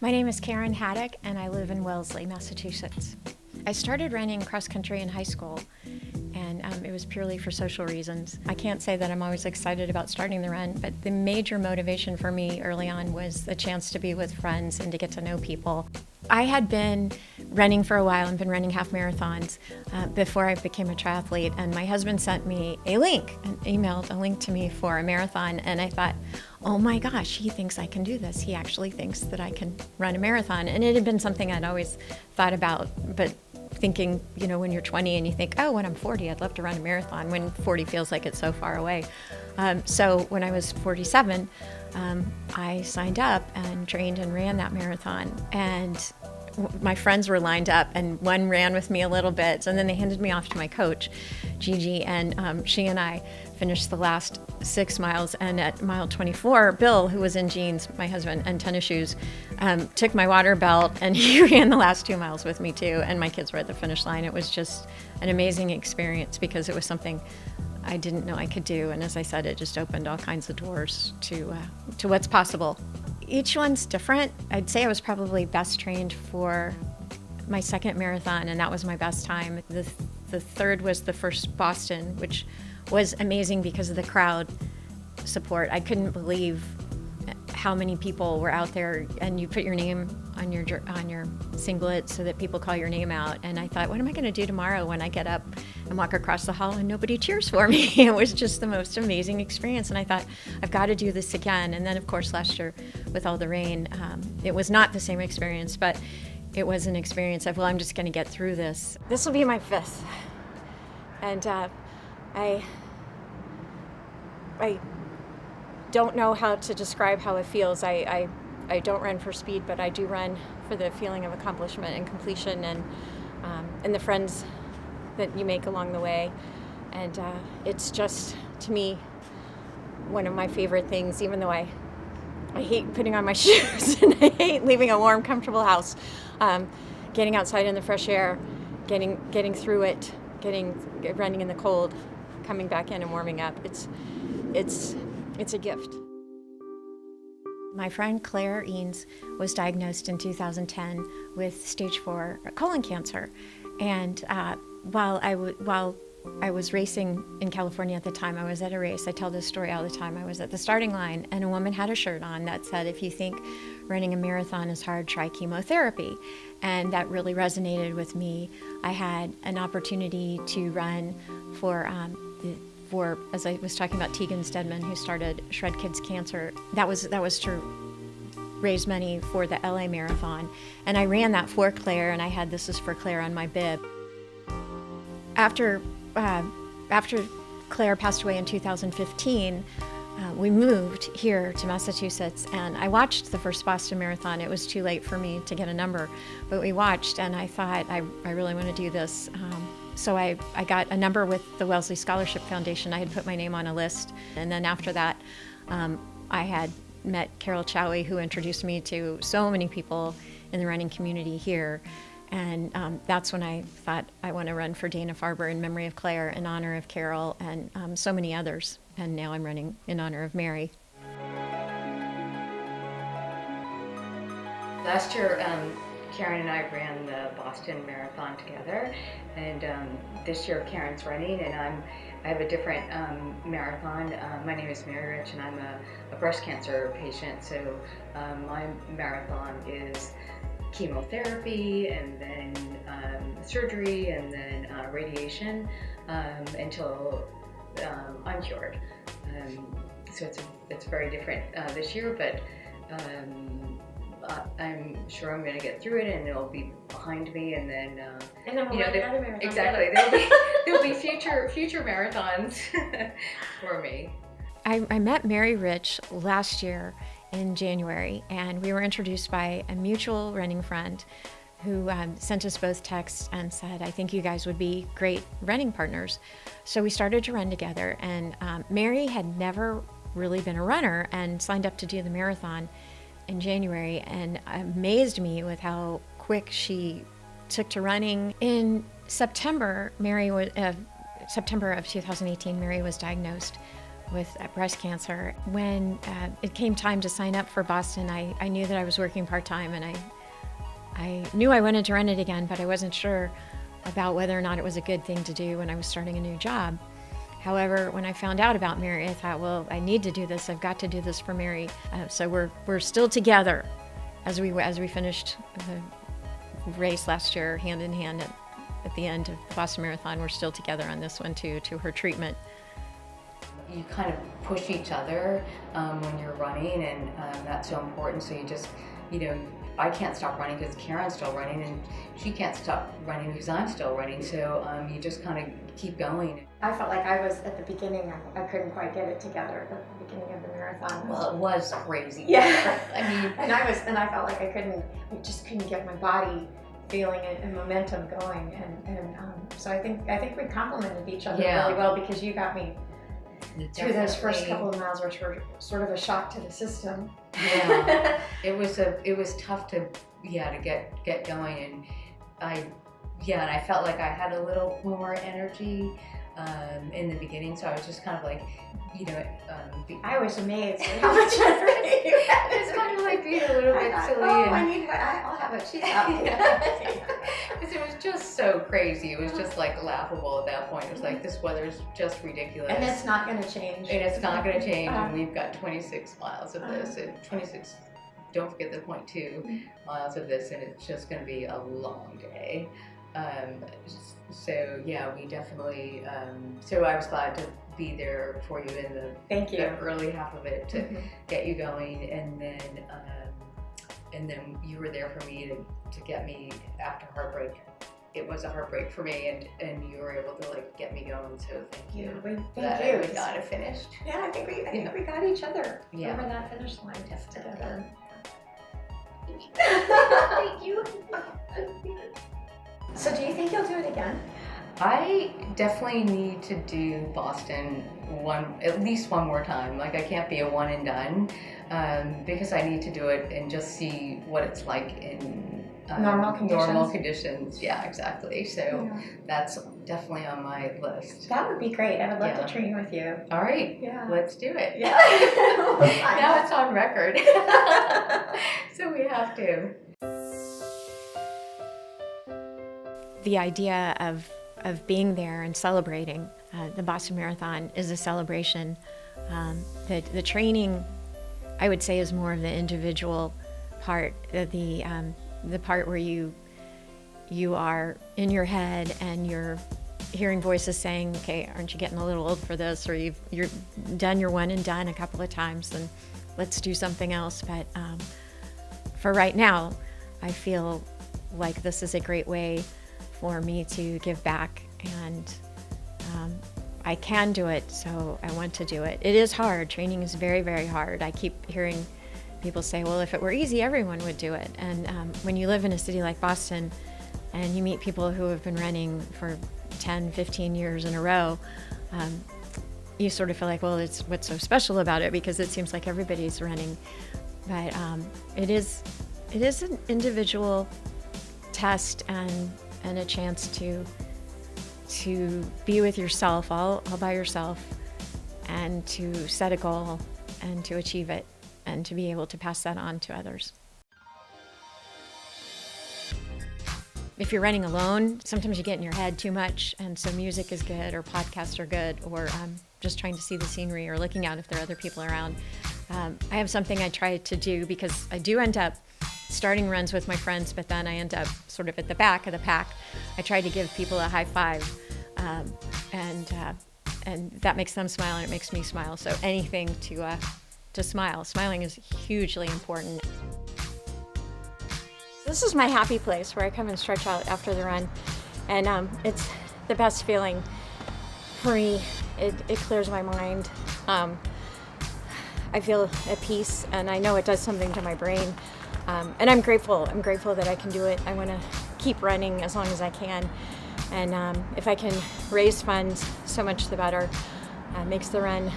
My name is Karen Haddock, and I live in Wellesley, Massachusetts. I started running cross country in high school, and it was purely for social reasons. I can't say that I'm always excited about starting the run, but the major motivation for me early on was the chance to be with friends and to get to know people. I had been running for a while and been running half marathons before I became a triathlete, and my husband sent me a link and emailed a link to me for a marathon, and I thought, oh my gosh, he thinks I can do this. He actually thinks that I can run a marathon. And it had been something I'd always thought about, but thinking, when you're 20 and you think, oh, when I'm 40, I'd love to run a marathon, when 40 feels like it's so far away. So when I was 47, I signed up and trained and ran that marathon. And my friends were lined up, and one ran with me a little bit, and then they handed me off to my coach, Gigi, and she and I finished the last 6 miles. And at mile 24, Bill, who was in jeans, my husband, and tennis shoes, took my water belt, and he ran the last 2 miles with me too, and my kids were at the finish line. It was just an amazing experience because it was something I didn't know I could do, and as I said, it just opened all kinds of doors to what's possible. Each one's different. I'd say I was probably best trained for my second marathon, and that was my best time. The third was the first Boston, which was amazing because of the crowd support. I couldn't believe how many people were out there, and you put your name on your singlet so that people call your name out. And I thought, what am I going to do tomorrow when I get up and walk across the hall and nobody cheers for me? It was just the most amazing experience, and I thought, I've got to do this again. And then, of course, last year with all the rain, it was not the same experience, but it was an experience of, well, I'm just going to get through this. This will be my 5th, and I don't know how to describe how it feels. I don't run for speed, but I do run for the feeling of accomplishment and completion, and the friends that you make along the way. And it's just, to me, one of my favorite things, even though I hate putting on my shoes and I hate leaving a warm, comfortable house. Getting outside in the fresh air, getting through it, running in the cold, coming back in and warming up. It's a gift. My friend Claire Eanes was diagnosed in 2010 with stage 4 colon cancer, and while I was racing in California at the time, I was at a race. I tell this story all the time. I was at the starting line, and a woman had a shirt on that said, if you think running a marathon is hard, try chemotherapy. And that really resonated with me. I had an opportunity to run for, as I was talking about, Tegan Stedman, who started Shred Kids Cancer. That was to raise money for the LA Marathon. And I ran that for Claire, and I had "This is for Claire" on my bib. After Claire passed away in 2015, we moved here to Massachusetts, and I watched the first Boston Marathon. It was too late for me to get a number, but we watched, and I thought, I really want to do this. So I got a number with the Wellesley Scholarship Foundation. I had put my name on a list, and then after that, I had met Carol Chowie, who introduced me to so many people in the running community here. And that's when I thought, I want to run for Dana Farber in memory of Claire, in honor of Carol, and so many others. And now I'm running in honor of Mary. Last year, Karen and I ran the Boston Marathon together, and this year Karen's running, and I have a different marathon. My name is Mary Rich, and I'm a breast cancer patient, so my marathon is chemotherapy, and then surgery, and then radiation until I'm cured. So it's very different this year, but I'm sure I'm going to get through it, and it'll be behind me, and then and I'm another marathon. Exactly. There'll be future marathons for me. I met Mary Rich last year in January, and we were introduced by a mutual running friend who sent us both texts and said, I think you guys would be great running partners. So we started to run together, and Mary had never really been a runner and signed up to do the marathon in January, and amazed me with how quick she took to running. In September, September of 2018, Mary was diagnosed with breast cancer. When it came time to sign up for Boston, I knew that I was working part-time, and I knew I wanted to run it again, but I wasn't sure about whether or not it was a good thing to do when I was starting a new job. However, when I found out about Mary, I thought, well, I need to do this. I've got to do this for Mary. So we're still together as we finished the race last year, hand in hand at the end of the Boston Marathon. We're still together on this one too, to her treatment. You kind of push each other when you're running, and that's so important. So you just, I can't stop running because Karen's still running, and she can't stop running because I'm still running. So you just kind of keep going. I felt like I was at the beginning. I couldn't quite get it together at the beginning of the marathon. Well, it was crazy. Yeah. I mean, and I felt like I just couldn't get my body feeling and momentum going, and so I think we complemented each other really well, because you got me through those first couple of miles, which were sort of a shock to the system. Yeah, it was tough to get going, and I felt like I had a little more energy in the beginning, so I was just kind of like, I was amazed at how much energy you had. It's kind of like being a little bit silly. I'll have it. She's out. Because it was just so crazy. It was just like laughable at that point. It was like, this weather's just ridiculous. And it's not going to change. And it's not going to change. And we've got 26 miles of this, and 26. Don't forget the 0.2 miles of this, and it's just going to be a long day. So yeah, we definitely. So I was glad to be there for you in the early half of it to get you going, and then you were there for me to get me after heartbreak. It was a heartbreak for me, and you were able to get me going. So thank you. Thank you. We got it finished. Yeah, I think we got each other over that finish line together. Thank you. So do you think you'll do it again? I definitely need to do Boston at least one more time. I can't be a one and done, because I need to do it and just see what it's like in normal conditions. Yeah, exactly. So that's definitely on my list. That would be great. I would love to train with you. All right. Yeah. Let's do it. Yeah. Now it's on record. So we have to. The idea of being there and celebrating the Boston Marathon is a celebration. The training, I would say, is more of the individual part, the part where you are in your head and you're hearing voices saying, okay, aren't you getting a little old for this? Or you're done your one and done a couple of times, and let's do something else. But for right now, I feel like this is a great way for me to give back, and I can do it, so I want to do it. It is hard. Training is very, very hard. I keep hearing people say, well, if it were easy, everyone would do it. And when you live in a city like Boston and you meet people who have been running for 10, 15 years in a row, you sort of feel like, well, it's what's so special about it, because it seems like everybody's running. But it is an individual test and a chance to be with yourself, all by yourself, and to set a goal and to achieve it and to be able to pass that on to others. If you're running alone, sometimes you get in your head too much, and so music is good, or podcasts are good, or just trying to see the scenery or looking out if there are other people around. I have something I try to do, because I do end up starting runs with my friends, but then I end up sort of at the back of the pack. I try to give people a high five, and that makes them smile and it makes me smile. So anything to smile. Smiling is hugely important. This is my happy place where I come and stretch out after the run, and it's the best feeling for me. It clears my mind. I feel at peace, and I know it does something to my brain. And I'm grateful. I'm grateful that I can do it. I want to keep running as long as I can. And if I can raise funds, so much the better. Makes the run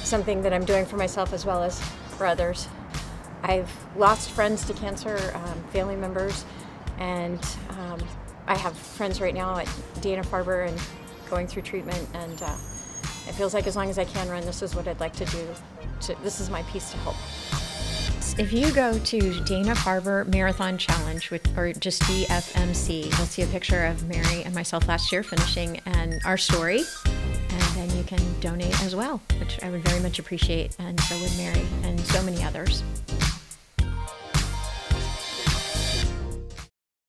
something that I'm doing for myself as well as for others. I've lost friends to cancer, family members, and I have friends right now at Dana Farber and going through treatment, and It feels like as long as I can run, this is what I'd like to do. This is my piece to help. If you go to Dana Farber Marathon Challenge, or just DFMC, you'll see a picture of Mary and myself last year finishing and our story. And then you can donate as well, which I would very much appreciate, and so would Mary and so many others.